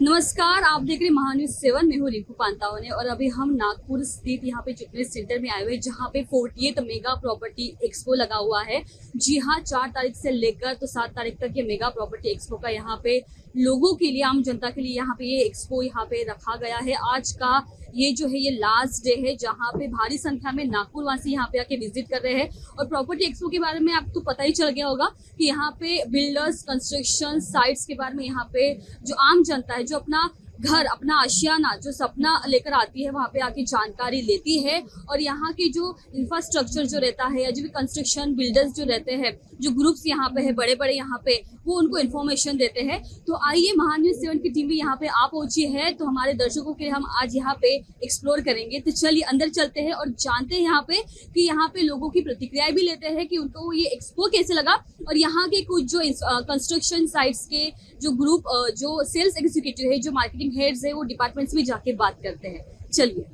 नमस्कार, आप देख रहे हैं महान्यूज 7। मैं हूँ रिंकू पांतावने और अभी हम नागपुर स्थित यहाँ पे फिटनेस सेंटर में आए हुए हैं जहाँ पे 48th मेगा प्रॉपर्टी एक्सपो लगा हुआ है। जी हाँ, 4 तारीख से लेकर तो 7 तारीख तक ये मेगा प्रॉपर्टी एक्सपो का यहाँ पे लोगों के लिए, आम जनता के लिए यहाँ पे ये एक्सपो यहाँ पे रखा गया है। आज का ये जो है ये लास्ट डे है जहाँ पे भारी संख्या में नागपुर वासी यहाँ पे आके विजिट कर रहे हैं। और प्रॉपर्टी एक्सपो के बारे में आपको पता ही चल गया होगा कि यहाँ पे बिल्डर्स, कंस्ट्रक्शन साइट्स के बारे में यहाँ पे जो आम जनता है, जो अपना घर, अपना आशियाना, जो सपना लेकर आती है, वहाँ पे आके जानकारी लेती है। और यहाँ के जो इंफ्रास्ट्रक्चर जो रहता है या जो भी कंस्ट्रक्शन बिल्डर्स जो रहते हैं, जो ग्रुप्स यहाँ पे है बड़े बड़े, यहाँ पे वो उनको इन्फॉर्मेशन देते हैं। तो आइए, महान्यूज 7 की टीम भी यहाँ पे आ पहुंची है, तो हमारे दर्शकों के लिए हम आज यहाँ पे एक्सप्लोर करेंगे। तो चलिए अंदर चलते हैं और जानते हैं यहाँ पे कि यहाँ पे लोगों की प्रतिक्रियाएं भी लेते हैं कि उनको ये एक्सपो कैसे लगा। और यहाँ के कुछ जो कंस्ट्रक्शन साइट्स के जो ग्रुप, जो सेल्स एग्जीक्यूटिव है, जो मार्केटिंग हेड्स है, वो डिपार्टमेंट्स में जाके बात करते हैं। चलिए।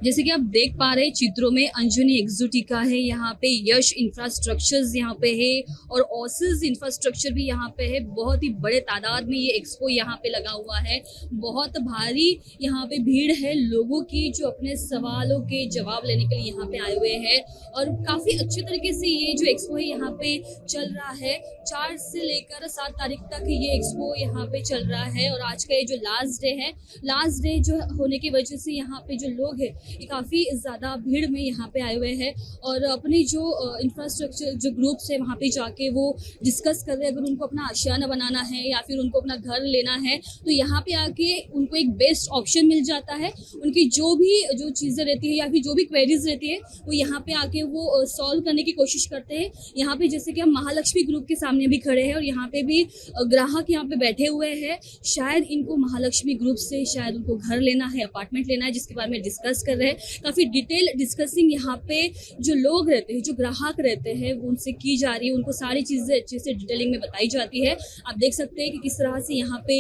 जैसे कि आप देख पा रहे हैं चित्रों में, अंजनी एक्सोटिका है यहाँ पे, यश इंफ्रास्ट्रक्चर्स यहाँ पे है और ओसिस इंफ्रास्ट्रक्चर भी यहाँ पे है। बहुत ही बड़े तादाद में ये एक्सपो यहाँ पे लगा हुआ है। बहुत भारी यहाँ पे भीड़ है लोगों की, जो अपने सवालों के जवाब लेने के लिए यहाँ पे आए हुए हैं। और काफी अच्छे तरीके से ये जो एक्सपो है यहाँ पे चल रहा है। 4 से लेकर 7 तारीख तक ये एक्सपो यहाँ पे चल रहा है। और आज का ये जो लास्ट डे है, लास्ट डे जो होने की वजह से यहाँ पे जो लोग है काफ़ी ज़्यादा भीड़ में यहाँ पे आए हुए हैं। और अपने जो इंफ्रास्ट्रक्चर जो ग्रुप्स है, वहाँ पे जाके वो डिस्कस कर रहे हैं। अगर उनको अपना आशियाना बनाना है या फिर उनको अपना घर लेना है, तो यहाँ पे आके उनको एक बेस्ट ऑप्शन मिल जाता है। उनकी जो चीज़ें रहती है या फिर जो भी क्वेरीज रहती है, वो यहाँ पे आके वो सॉल्व करने की कोशिश करते हैं। यहाँ पे जैसे कि हम महालक्ष्मी ग्रुप के सामने भी खड़े हैं और यहाँ पे भी ग्राहक यहाँ पे बैठे हुए हैं। शायद इनको महालक्ष्मी ग्रुप से शायद उनको घर लेना है, अपार्टमेंट लेना है, जिसके बारे में डिस्कस कर रहे हैं। काफी डिटेल डिस्कसिंग यहाँ पे जो लोग रहते हैं, जो ग्राहक रहते हैं, वो उनसे की जा रही है। उनको सारी चीजें अच्छे से डिटेलिंग में बताई जाती है। आप देख सकते हैं कि किस तरह से यहाँ पे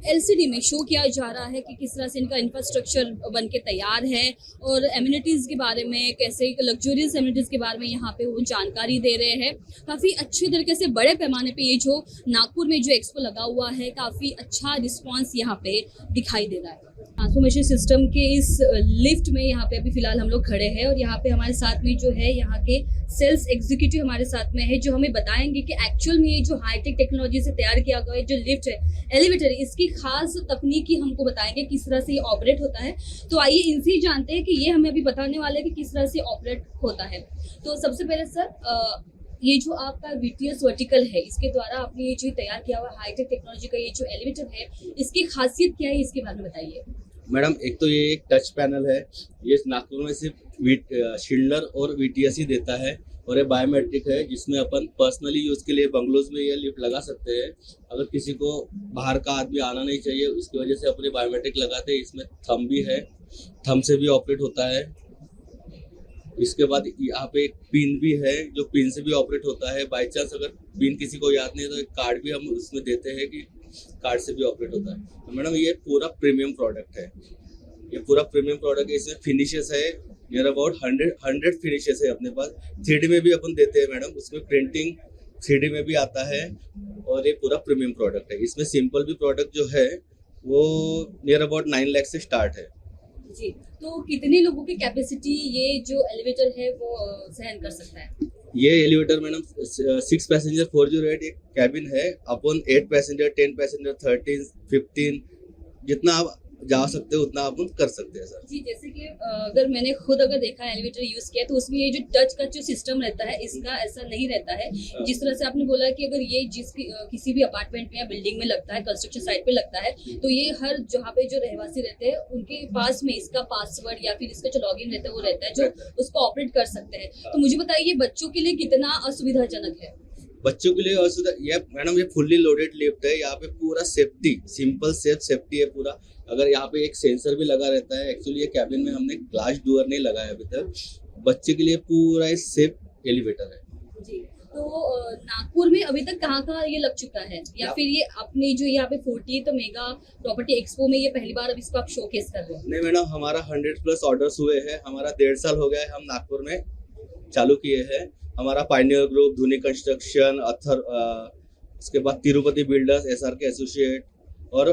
LCD में शो किया जा रहा है कि किस तरह से इनका इंफ्रास्ट्रक्चर बन के तैयार है। और एमिनिटीज के बारे में, कैसे लग्जरियस एमिनिटीज के बारे में यहाँ पे वो जानकारी दे रहे हैं। काफी अच्छे तरीके से बड़े पैमाने पे ये जो नागपुर में जो एक्सपो लगा हुआ है, काफी अच्छा रिस्पॉन्स यहाँ पे दिखाई दे रहा है। ट्रांसफॉर्मेशन सिस्टम के इस लिफ्ट में यहाँ पे अभी फिलहाल हम लोग खड़े हैं और यहाँ पे हमारे साथ में जो है यहाँ के सेल्स एग्जीक्यूटिव हमारे साथ में है, जो हमें बताएंगे कि एक्चुअल में ये जो हाईटेक टेक्नोलॉजी से तैयार किया गया है जो लिफ्ट है, एलिवेटर, इसकी खास तकनीकी हमको बताएंगे किस तरह से ये ऑपरेट होता है। तो आइए इनसे ही जानते हैं कि ये हमें अभी बताने वाले हैं कि किस तरह से ऑपरेट होता है। तो सबसे पहले सर, ये जो आपका VTS वर्टिकल है, इसके द्वारा आपने ये जो तैयार किया हुआ हाईटेक टेक्नोलॉजी का ये जो एलिवेटर है, इसकी खासियत क्या है, इसके बारे में बताइए। मैडम, एक तो ये एक टच पैनल है। ये नागपुर में सिर्फ शिल्डर और VTS ही देता है और ये बायोमेट्रिक है, जिसमें अपन पर्सनली यूज के लिए बंगलोज में ये लिफ्ट लगा सकते हैं। अगर किसी को बाहर का आदमी आना नहीं चाहिए, उसकी वजह से अपने बायोमेट्रिक लगाते हैं। इसमें थंब भी है, थंब से भी ऑपरेट होता है। इसके बाद यहाँ पे एक पिन भी है, जो पिन से भी ऑपरेट होता है। बाई चांस अगर पिन किसी को याद नहीं है तो एक कार्ड भी हम उसमें देते हैं कि कार्ड से भी ऑपरेट होता है। तो मैडम, ये पूरा प्रीमियम प्रोडक्ट है। ये पूरा प्रीमियम प्रोडक्ट है। इसमें फिनिशेस है नियर अबाउट 100 फिनिशेस है अपने पास। 3D में भी अपन देते हैं मैडम, उसमें प्रिंटिंग 3D में भी आता है। और ये पूरा प्रीमियम प्रोडक्ट है। इसमें सिंपल भी प्रोडक्ट जो है वो नियर अबाउट 9 लाख से स्टार्ट है। जी, तो कितने लोगों की कैपेसिटी ये जो एलिवेटर है वो सहन कर सकता है? ये एलिवेटर मैडम 6 पैसेंजर 408 एक कैबिन है, अपन 8 पैसेंजर 10 पैसेंजर 13 15 जितना आप जा सकते हो उतना अपन कर सकते हैं सर। जी, जैसे कि अगर मैंने खुद अगर देखा है एलिवेटर यूज़ किया तो उसमें ये जो टच का जो सिस्टम रहता है इसका ऐसा नहीं रहता है। जिस तरह से आपने बोला कि अगर ये किसी भी अपार्टमेंट में या बिल्डिंग में लगता है, कंस्ट्रक्शन साइट पे लगता है, तो ये हर जहाँ पे जो रहवासी रहते हैं उनके पास में इसका पासवर्ड या फिर इसका जो लॉगिन रहता है वो रहता है जो उसको ऑपरेट कर सकते हैं। तो मुझे बताइए ये बच्चों के लिए कितना असुविधाजनक है? बच्चों के लिए असुविधा ये मैडम ये फुल्ली लोडेड लिफ्ट है, यहाँ पे पूरा सेफ्टी सिंपल सेफ्टी है पूरा। अगर यहाँ पे एक सेंसर भी लगा रहता है, एक्चुअली ये कैबिन में हमने ग्लास डोर नहीं लगाया अभी तक। बच्चे के लिए पूरा सेफ एलिवेटर है जी, तो नागपुर में अभी तक कहाँ ये लग चुका है या फिर ये अपनी जो यहाँ पे 40th मेगा प्रॉपर्टी एक्सपो में ये पहली बार अभी इसको आप शोकेस कर रहे हैं? नहीं मैडम, हमारा 100+ ऑर्डर्स हुए हैं, हमारा 1.5 साल हो गया है हम नागपुर में चालू किए हैं। हमारा पायनियर ग्रुप, धोनी कंस्ट्रक्शन, उसके बाद तिरुपति बिल्डर्स, SRK एसोसिएट और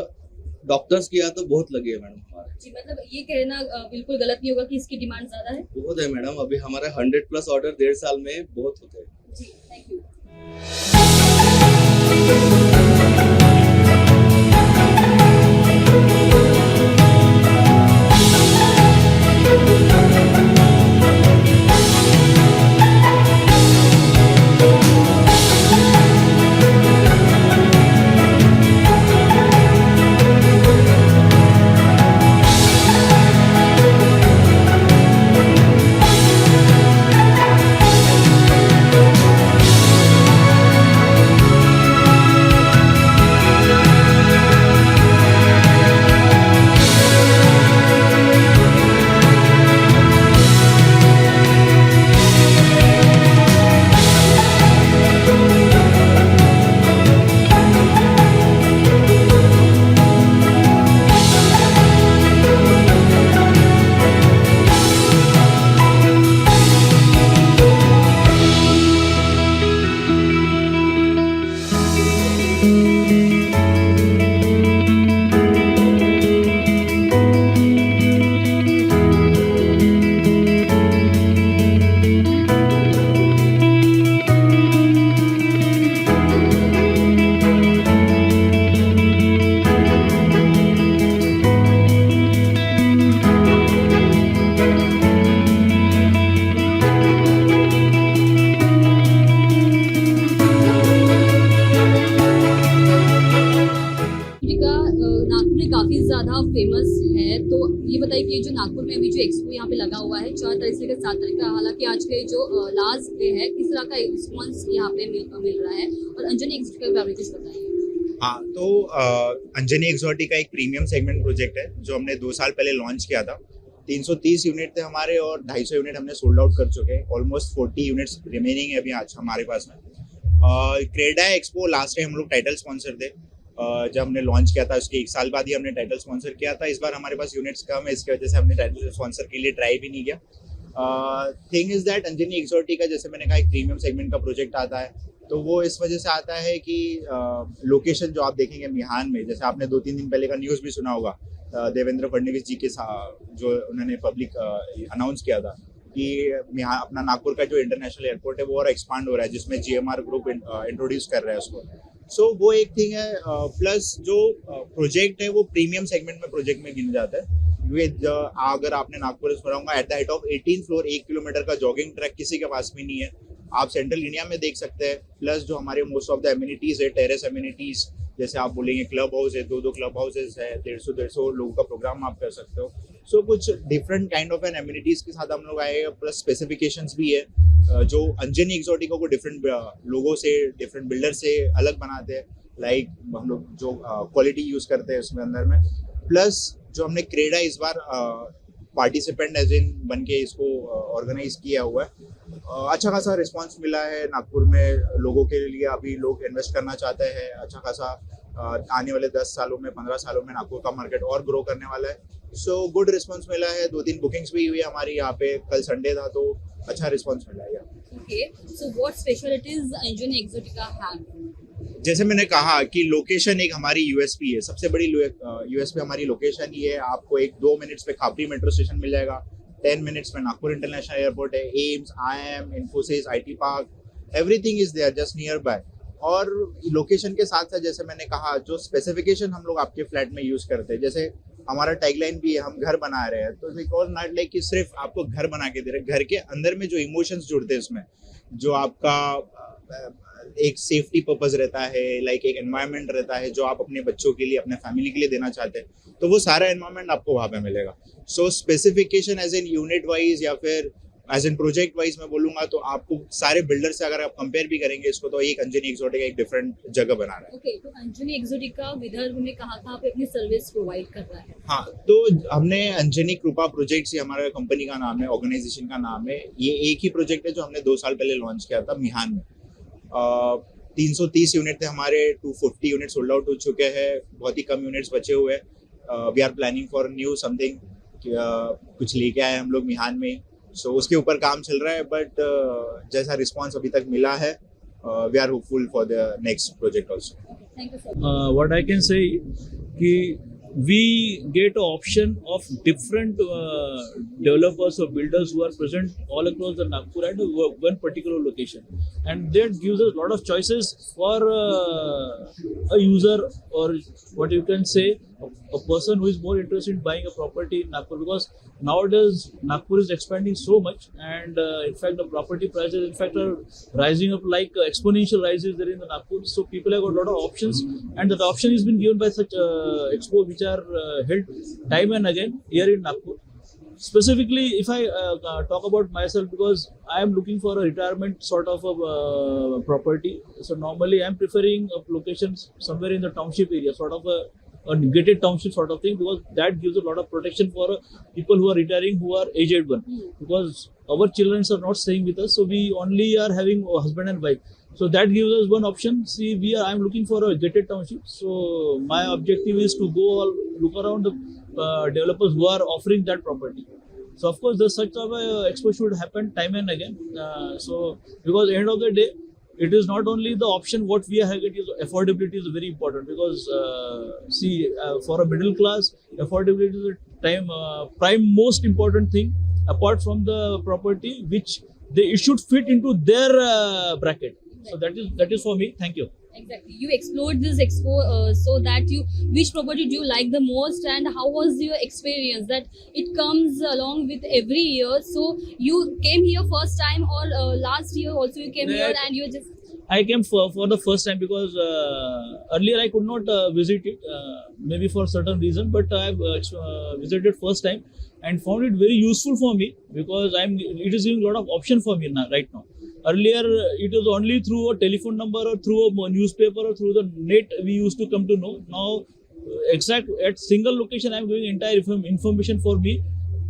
डॉक्टर्स किया तो बहुत लगे है मैडम हमारे। जी, मतलब ये कहना बिल्कुल गलत नहीं होगा कि इसकी डिमांड ज्यादा है? बहुत है मैडम, अभी हमारे 100+ ऑर्डर 1.5 साल में बहुत होते हैं। जी, थैंक यू। नागपुर में काफी ज्यादा फेमस है, तो ये बताइए कि जो नागपुर में अभी जो एक्सपो यहाँ पे लगा हुआ है 4 तारीख से 7 तारीख का, हालांकि आज के जो लास्ट डे है, किस तरह का रिस्पॉन्स यहाँ पे मिल रहा है और अंजनी एक्सोटिका के बारे में कुछ बताइए। हाँ, तो अंजनी एक्सोटिका एक प्रीमियम सेगमेंट प्रोजेक्ट है जो हमने 2 साल पहले लॉन्च किया था। 330 यूनिट थे हमारे और 250 यूनिट हमने सोल्ड आउट कर चुके हैं। ऑलमोस्ट 40 यूनिट्स रिमेनिंग है अभी आज हमारे पास में। क्रेडा एक्सपो लास्ट टाइम हम लोग टाइटल स्पॉन्सर थे, जब हमने लॉन्च किया था उसके 1 साल बाद ही हमने टाइटल स्पॉन्सर किया था। इस बार हमारे पास यूनिट्स कम है, इसकी वजह से हमने टाइटल स्पॉन्सर के लिए ट्राई भी नहीं किया। Thing is that Anjani Exotica, जैसे मैंने कहा, एक प्रीमियम सेगमेंट का प्रोजेक्ट आता है, तो वो इस वजह से आता है कि लोकेशन जो आप देखेंगे मिहान में, जैसे आपने 2-3 दिन पहले का न्यूज़ भी सुना होगा, देवेंद्र फडणवीस जी के साथ जो उन्होंने पब्लिक अनाउंस किया था कि मिहान अपना नागपुर का जो इंटरनेशनल एयरपोर्ट है वो और एक्सपांड हो रहा है, जिसमें GMR ग्रुप इंट्रोड्यूस कर रहा है उसको। सो वो एक थिंग है। प्लस जो प्रोजेक्ट है वो प्रीमियम सेगमेंट में प्रोजेक्ट में गिना जाता है। अगर आपने नागपुर से सुना होगा, at the head of 18th floor 1 kilometre का जॉगिंग ट्रैक किसी के पास भी नहीं है, आप सेंट्रल इंडिया में देख सकते हैं। प्लस जो हमारे मोस्ट ऑफ द एमिनिटीज है, टेरेस एमिनिटीज, जैसे आप बोलेंगे क्लब हाउस है, 2 क्लब हाउसेज है, 150 लोगों का प्रोग्राम आप कर सकते हो। सो कुछ different kind of an amenities के साथ हम लोग आए हैं। प्लस स्पेसिफिकेशंस भी है जो अंजनी एक्सोटिका को डिफरेंट लोगों से, डिफरेंट बिल्डर से अलग बनाते हैं। लाइक हम लोग जो क्वालिटी यूज करते हैं उसमें अंदर में। प्लस जो हमने क्रेडा इस बार पार्टिसिपेंट एज इन बन के इसको ऑर्गेनाइज किया हुआ है, अच्छा खासा रिस्पांस मिला है नागपुर में लोगों के लिए। अभी लोग इन्वेस्ट करना चाहते हैं अच्छा खासा। आने वाले 10 सालों में, 15 सालों में नागपुर का मार्केट और ग्रो करने वाला है। सो गुड रिस्पांस मिला है। 2-3 बुकिंग्स भी हुई है हमारी यहाँ पे। कल संडे था तो अच्छा रिस्पांस मिला है। Okay, so what specialties Anjani Exotica have? जैसे मैंने कहा कि लोकेशन एक हमारी यूएसपी है, सबसे बड़ी यूएसपी हमारी लोकेशन ही है। आपको एक 2 मिनट्स पे खापरी मेट्रो स्टेशन मिल जाएगा, 10 मिनट्स में नागपुर इंटरनेशनल एयरपोर्ट है, AIIMS, IIM, Infosys, IT park, everything is there just nearby. और लोकेशन के साथ साथ जैसे मैंने कहा, जो स्पेसिफिकेशन हम लोग आपके फ्लैट में यूज करते हैं, जैसे हमारा टैगलाइन भी है, हम घर बना रहे हैं, तो बिकॉज नॉट लाइक कि सिर्फ आपको घर बना के दे रहे, घर के अंदर में जो इमोशंस जुड़ते हैं उसमें, जो आपका एक सेफ्टी पर्पस रहता है, लाइक एक एनवायरनमेंट रहता है जो आप अपने बच्चों के लिए, अपने फैमिली के लिए देना चाहते हैं, तो वो सारा एनवायरनमेंट आपको वहाँ पे मिलेगा। So specification as an unit wise या फिर एज एन प्रोजेक्ट वाइज मैं बोलूंगा तो आपको सारे बिल्डर से अगर आप कंपेयर भी करेंगे इसको, तो एक अंजनी एक्सोटिका एक डिफरेंट जगह बना रहा है। ओके, तो अंजनी एक्सोटिका विदर्भ में कहाँ पे अपनी सर्विस प्रोवाइड कर रहा है? हाँ, तो हमने अंजनी कृपा प्रोजेक्ट्स, ये हमारा कंपनी का नाम है, ऑर्गेनाइजेशन का नाम है। ये एक ही प्रोजेक्ट है जो हमने 2 साल पहले लॉन्च किया था मिहान में। 330 यूनिट थे हमारे, 240 यूनिट सोल्ड आउट हो चुके हैं, बहुत ही कम यूनिट्स बचे हुए हैं। We are planning for new something, कुछ लेके आए हम लोग मिहान में, सो उसके ऊपर काम चल रहा है। बट जैसा रिस्पॉन्स अभी तक मिला है, we are hopeful for the next project also. Thank you sir. What I can say कि we get an option of different developers or builders who are present all across the Nagpur and one particular location, and that gives us a lot of choices for a user, or what you can say a person who is more interested in buying a property in Nagpur, because nowadays Nagpur is expanding so much, and in fact the property prices in fact are rising up like exponential rises there in the Nagpur. So people have got a lot of options, and that option has been given by such expo which are held time and again here in Nagpur. Specifically, if I talk about myself, because I am looking for a retirement sort of a property, so normally I am preferring locations somewhere in the township area, sort of a gated township sort of thing, because that gives a lot of protection for people who are retiring, who are aged one, because our children are not staying with us, so we only are having a husband and wife. So that gives us one option. See, I'm looking for a gated township. So my objective is to go look around the developers who are offering that property. So of course, such of a expo should happen time and again. So because end of the day, it is not only the option what we are having, affordability is very important, because for a middle class, affordability is a prime most important thing apart from the property, which it should fit into their bracket. So that is for me. Thank you. Exactly. You explored this expo, so that which property do you like the most, and how was your experience? That it comes along with every year. So you came here first time, or last year also you came here, and you just. I came for the first time, because earlier I could not visit it, maybe for certain reason, but I have visited first time and found it very useful for me, because it is giving a lot of option for me right now. Earlier it was only through a telephone number or through a newspaper or through the net we used to come to know. Now at single location I am giving entire information for me,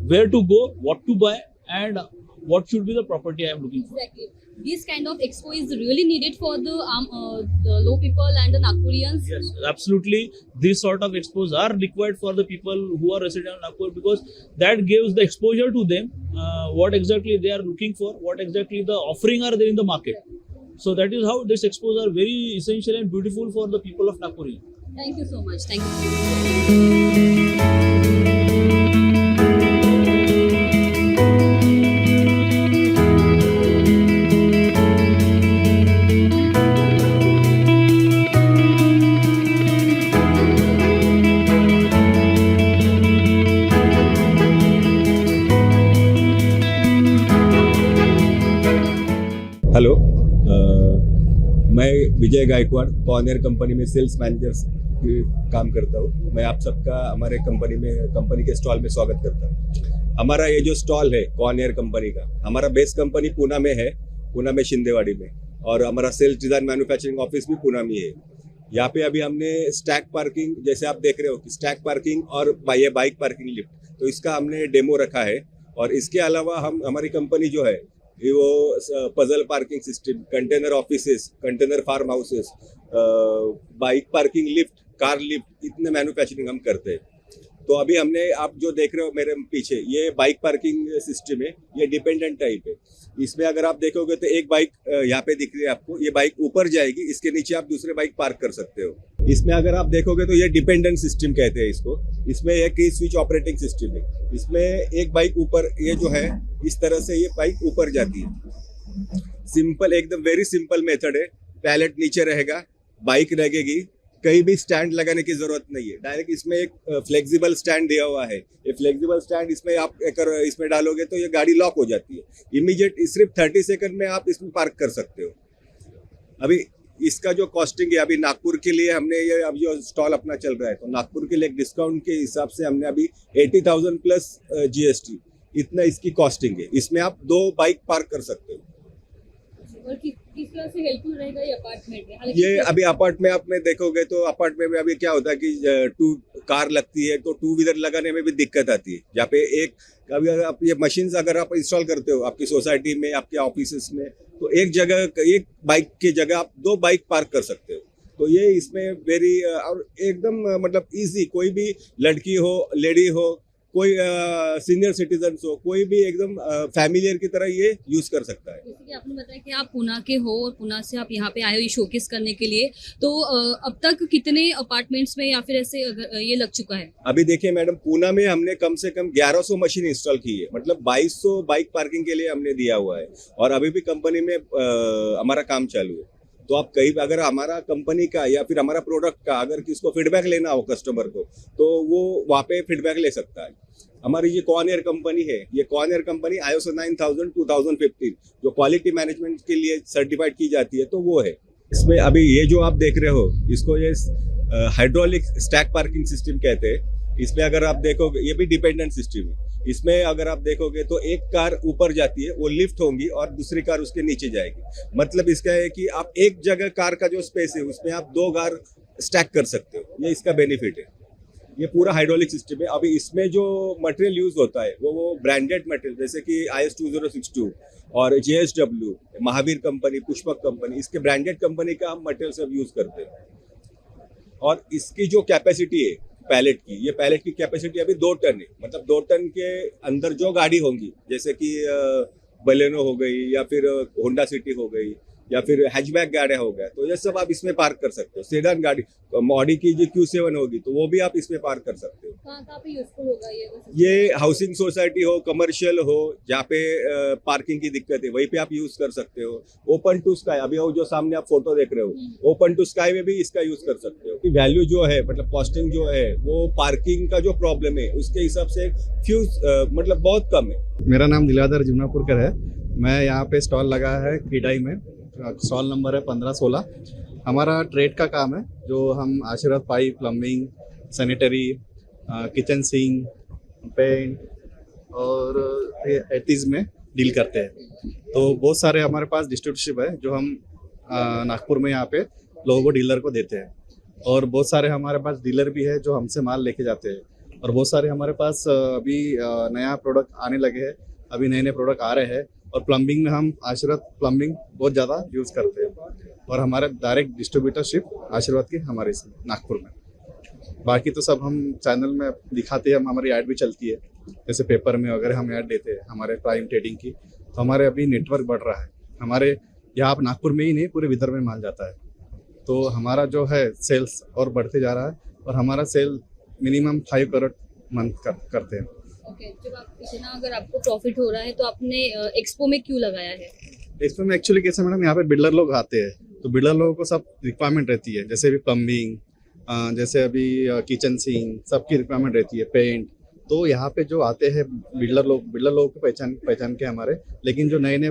where to go, what to buy, and what should be the property I am looking for. Exactly. This kind of expo is really needed for the low people and the Nagpurians. Yes, absolutely. These sort of expos are required for the people who are resident in Nagpur, because that gives the exposure to them, what exactly they are looking for, what exactly the offering are there in the market. So that is how these expos are very essential and beautiful for the people of Nagpur. Thank you so much. Thank you. Hello, मैं विजय Gaekwad कॉर्नियर company में sales manager काम करता हूँ। मैं आप सबका हमारे company के स्टॉल में स्वागत करता हूँ। हमारा ये जो स्टॉल है कॉर्नियर कंपनी का, हमारा बेस कंपनी पूना में है, पूना में शिंदेवाड़ी में, और हमारा सेल्स डिज़ाइन मैन्युफैक्चरिंग ऑफिस भी पूना में है। यहाँ पे अभी हमने स्टैक पार्किंग, जैसे आप देख रहे हो कि स्टैक पार्किंग और बाइक पार्किंग लिफ्ट, तो इसका हमने डेमो रखा है। और इसके अलावा हमारी कंपनी जो है वो puzzle parking system, container offices, container farm houses, bike parking lift, car lift, इतने मैन्युफैक्चरिंग हम करते हैं। तो अभी हमने, आप जो देख रहे हो मेरे पीछे, ये बाइक पार्किंग सिस्टम है, ये डिपेंडेंट टाइप है। इसमें अगर आप देखोगे तो एक बाइक यहाँ पे दिख रही है आपको, ये बाइक ऊपर जाएगी, इसके नीचे आप दूसरे बाइक पार्क कर सकते हो। इसमें अगर आप देखोगे तो ये डिपेंडेंट सिस्टम कहते हैं इसको। इसमें एक की स्विच ऑपरेटिंग सिस्टम है। इसमें एक बाइक ऊपर, ये जो है इस तरह से ये बाइक ऊपर जाती है। सिंपल, एकदम वेरी सिंपल मेथड है। पैलेट नीचे रहेगा, बाइक लगेगी, कहीं भी स्टैंड लगाने की जरूरत नहीं है। डायरेक्ट इसमें एक फ्लेक्सिबल स्टैंड दिया हुआ है। ये फ्लेक्सिबल स्टैंड इसमें आप अगर इसमें डालोगे तो ये गाड़ी लॉक हो जाती है इमीडिएट। सिर्फ 30 सेकंड में आप इसमें पार्क कर सकते हो। अभी इसका जो कॉस्टिंग है, अभी नागपुर के लिए हमने ये, अभी जो स्टॉल अपना चल रहा है, तो नागपुर के लिए एक डिस्काउंट के हिसाब से हमने अभी 80,000 प्लस GST इतना इसकी कॉस्टिंग है। इसमें आप 2 बाइक पार्क कर सकते हो। और किस तरह से हेल्पफुल रहेगा ये अपार्टमेंट में? ये अभी अपार्टमेंट में देखोगे तो अपार्टमेंट में अभी क्या होता है कि 2 कार लगती है तो 2 व्हीलर लगाने में भी दिक्कत आती है। जहाँ पे एक, अभी अगर आप ये मशीन्स अगर आप इंस्टॉल करते हो आपकी सोसाइटी में, आपके ऑफिस में, तो एक जगह, एक बाइक की जगह आप 2 बाइक पार्क कर सकते हो। तो ये इसमें वेरी और एकदम मतलब इजी, कोई भी लड़की हो, लेडी हो, कोई सीनियर सिटीजन हो, कोई भी एकदम फैमिलियर की तरह ये यूज कर सकता है। जैसे कि आपने बताया कि आप पुणे के हो और पुणे से आप यहाँ पे आए हो ये शोकेस करने के लिए, तो अब तक कितने अपार्टमेंट्स में या फिर ऐसे ये लग चुका है? अभी देखिए मैडम, पुणे में हमने कम से कम 1100 मशीन इंस्टॉल की है, मतलब 2200 बाइक पार्किंग के लिए हमने दिया हुआ है। और अभी भी कंपनी में हमारा काम चालू है। तो आप कहीं अगर हमारा कंपनी का या फिर हमारा प्रोडक्ट का अगर किसको फीडबैक लेना हो कस्टमर को, तो वो वहाँ पे फीडबैक ले सकता है। हमारी ये कॉर्नियर कंपनी है, ये कॉर्नियर कंपनी ISO 9000 2015 जो क्वालिटी मैनेजमेंट के लिए सर्टिफाइड की जाती है, तो वो है। इसमें अभी ये जो आप देख रहे हो, इसको ये हाइड्रोलिक स्टैक पार्किंग सिस्टम कहते हैं। इसमें अगर आप देखोगे, ये भी डिपेंडेंट सिस्टम है। इसमें अगर आप देखोगे तो एक कार ऊपर जाती है, वो लिफ्ट होंगी और दूसरी कार उसके नीचे जाएगी। मतलब इसका है कि आप एक जगह कार का जो स्पेस है उसमें आप 2 कार स्टैक कर सकते हो। ये इसका बेनिफिट है। ये पूरा हाइड्रोलिक सिस्टम है। अभी इसमें जो मटेरियल यूज होता है वो ब्रांडेड मटेरियल, जैसे कि IS 2062 और JSW, Mahavir company, Pushpak company, इसके ब्रांडेड कंपनी का हम मटेरियल सब यूज करते हैं। और इसकी जो कैपेसिटी है पैलेट की, ये पैलेट की कैपेसिटी अभी 2 टन है। मतलब 2 टन के अंदर जो गाड़ी होंगी, जैसे कि बलेनो हो गई या फिर होंडा सिटी हो गई या फिर हैचबैक गाड़ियाँ हो गया, तो ये सब आप इसमें पार्क कर सकते हो। सेडान गाड़ी, ऑडी की जो Q7 होगी तो वो भी आप इसमें पार्क कर सकते हो। कहाँ पे यूजफुल होगा ये हाउसिंग सोसाइटी हो, कमर्शियल हो, जहाँ पे पार्किंग की दिक्कत है, वहीं पे आप यूज कर सकते हो। ओपन टू स्काई, अभी वो जो सामने आप फोटो देख रहे हो, ओपन टू स्काई में भी इसका यूज कर सकते हो। वैल्यू जो है, मतलब कॉस्टिंग जो है, वो पार्किंग का जो प्रॉब्लम है उसके हिसाब से मतलब बहुत कम है। मेरा नाम दिलाधर जुमनापुरकर है। मैं यहाँ पे स्टॉल लगा है क्रीडाई में। स्टॉल नंबर है 1516। हमारा ट्रेड का काम है, जो हम Aashirvad pipe, plumbing, sanitary, kitchen sink, paint और एथीज में डील करते हैं। तो बहुत सारे हमारे पास डिस्ट्रीब्यूटरशिप है जो हम नागपुर में यहाँ पे लोगों को, डीलर को देते हैं। और बहुत सारे हमारे पास डीलर भी है जो हमसे माल लेके जाते हैं। और बहुत सारे हमारे पास अभी नया प्रोडक्ट आने लगे हैं, अभी नए नए प्रोडक्ट आ रहे हैं। और प्लम्बिंग में हम आशीर्वाद प्लम्बिंग बहुत ज़्यादा यूज़ करते हैं। और हमारे डायरेक्ट डिस्ट्रीब्यूटरशिप आशीर्वाद की हमारे नागपुर में। बाकी तो सब हम चैनल में दिखाते हैं, हमारी ऐड भी चलती है, जैसे पेपर में वगैरह हम ऐड देते हैं हमारे प्राइम ट्रेडिंग की। तो हमारे अभी नेटवर्क बढ़ रहा है। हमारे यहाँ नागपुर में ही नहीं, पूरे विदर्भ में माल जाता है। तो हमारा जो है सेल्स और बढ़ते जा रहा है। और हमारा सेल मिनिमम 5 करोड़ मंथ करते हैं। ओके, जब आप इतना अगर आपको प्रॉफिट हो रहा है तो आपने एक्सपो में क्यों लगाया है? एक्सपो में एक्चुअली कैसे मैडम, यहाँ पे बिल्डर लोग आते हैं, तो बिल्डर लोगों को सब रिक्वायरमेंट रहती है। जैसे अभी प्लम्बिंग, जैसे अभी किचन सिंक, सबकी रिक्वायरमेंट रहती है, पेंट। तो यहाँ पे जो आते हैं बिल्डर लोग को पहचान के हमारे। लेकिन जो नए नए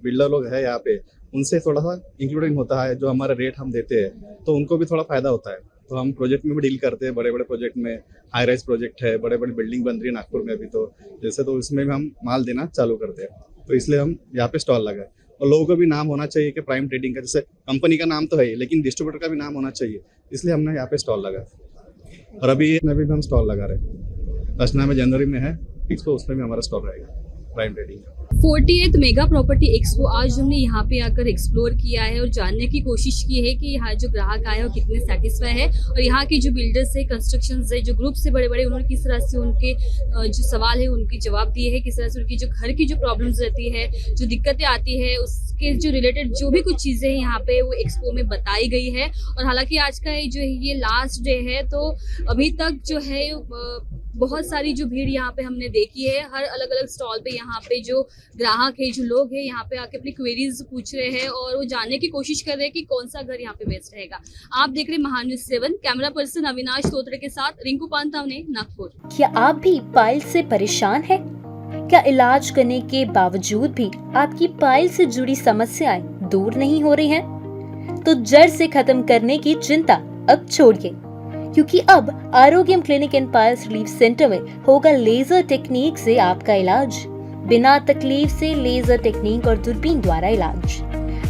बिल्डर लोग हैं यहाँ पे, उनसे थोड़ा सा इंक्लूडिंग होता है। जो हमारा रेट हम देते हैं तो उनको भी थोड़ा फायदा होता है। तो हम प्रोजेक्ट में भी डील करते हैं, बड़े बड़े प्रोजेक्ट में। हाई राइज प्रोजेक्ट है, बड़े बड़े बिल्डिंग बन रही है नागपुर में अभी तो, जैसे तो इसमें भी हम माल देना चालू करते हैं। तो इसलिए हम यहाँ पे स्टॉल लगाए। और लोगों को भी नाम होना चाहिए कि प्राइम ट्रेडिंग का, जैसे कंपनी का नाम तो है ही, लेकिन डिस्ट्रीब्यूटर का भी नाम होना चाहिए, इसलिए हमने यहाँ पे स्टॉल लगाया। और अभी भी हम स्टॉल लगा रहे हैं। दशना में जनवरी में है एक्सपो, उसमें भी हमारा स्टॉल रहेगा प्राइम ट्रेडिंग का। 48th मेगा प्रॉपर्टी एक्सपो आज हमने यहाँ पे आकर एक्सप्लोर किया है और जानने की कोशिश की है कि यहाँ जो ग्राहक आए हैं वो कितने सेटिस्फाई है और यहाँ के जो बिल्डर्स है, कंस्ट्रक्शंस है, जो ग्रुप्स है बड़े बड़े, उन्होंने किस तरह से उनके जो सवाल है उनके जवाब दिए हैं, किस तरह से उनकी जो घर की जो प्रॉब्लम्स रहती है, जो दिक्कतें आती है, उसके जो रिलेटेड जो भी कुछ चीज़ें हैं यहाँ पे वो एक्सपो में बताई गई है। और हालांकि आज का जो है ये लास्ट डे है, तो अभी तक जो है बहुत सारी जो भीड़ यहाँ पे हमने देखी है। हर अलग अलग स्टॉल पे यहाँ पे जो ग्राहक है, जो लोग हैं, यहाँ पे आके अपनी क्वेरीज पूछ रहे हैं और वो जानने की कोशिश कर रहे हैं कि कौन सा घर यहाँ पे बेस्ट रहेगा। आप देख रहे हैं महान्यूज 7, कैमरा पर्सन अविनाश तोत्रे के साथ रिंकू पानतावने, नागपुर। क्या आप भी पाइल से परेशान हैं? क्या इलाज करने के बावजूद भी आपकी पाइल से जुड़ी समस्याएं दूर नहीं हो रही हैं? तो जड़ से खत्म करने की चिंता अब छोड़िए, क्योंकि अब Arogyam clinic and piles relief centre में होगा लेजर टेक्निक से आपका इलाज। बिना तकलीफ से लेजर टेक्निक और दूरबीन द्वारा इलाज,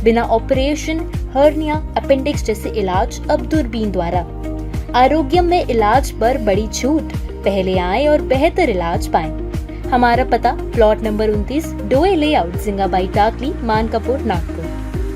बिना ऑपरेशन, हर्निया, अपेंडिक्स जैसे इलाज अब दूरबीन द्वारा। आरोग्यम में इलाज पर बड़ी छूट, पहले आए और बेहतर इलाज पाएं। हमारा पता प्लॉट नंबर 29, डोए लेआउट, जिंगाबाई टाकली, मानकापुर, नागपुर।